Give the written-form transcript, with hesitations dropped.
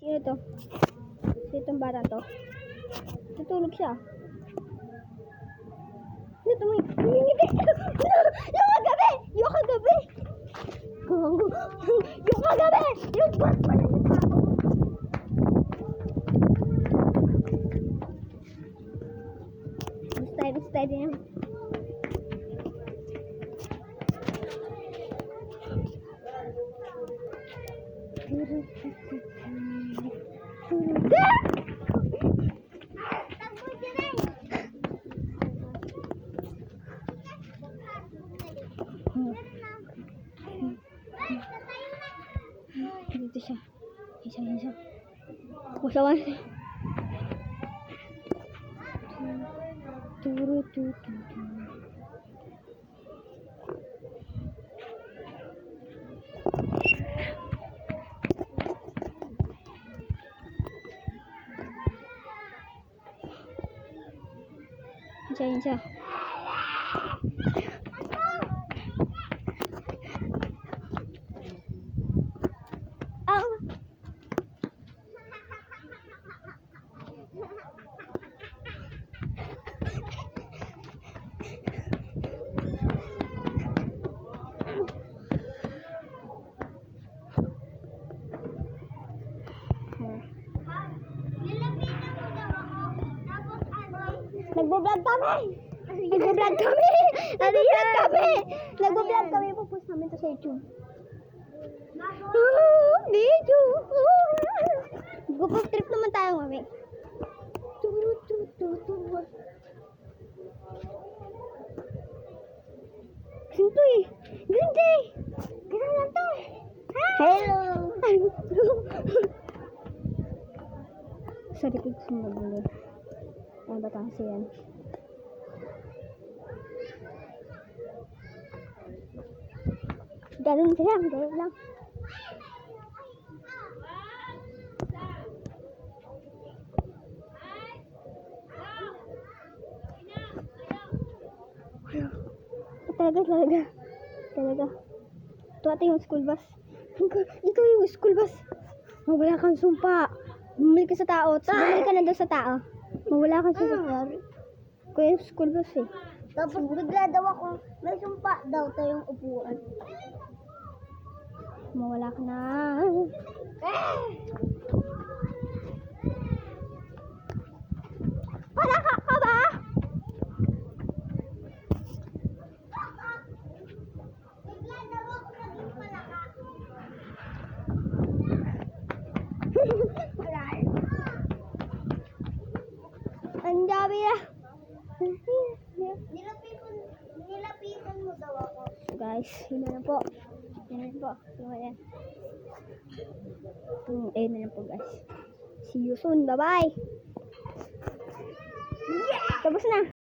Sino to? Sino itong bata to? Tutulog siya. Ano to? Ngingiti! Yung kagabi! Yung kagabi! Yung kagabi! Yung bus pa na yung tao! Steady na. Dito siya. Isa. Kusawan siya. Isa. Nagbo-vlog kami! Nagbo-vlog kami! Pupost namin to sa YouTube. Mag-post trip naman tayo kami. Sinto eh! Ganda! Ganda lang to! Hello! Sorry kung gusto mo magulo. Ano ba kasi yan? Ganun lang. Talaga. Ito ate yung school bus. Ikaw yung school bus. Mawala kang sumpa. Bumili ka sa tao. Bumili ka na doon sa tao. Mawala kang sumpa. Ikaw yung school bus eh. Tapos bigla daw ako. May sumpa daw tayong upuan. Mawala ka na. Palaka ka ba? Ang dami na. Nilapitan mo daw ako. So guys, yun na po. So ayan. Ayun na po guys. See you soon. Bye-bye. Tapos na.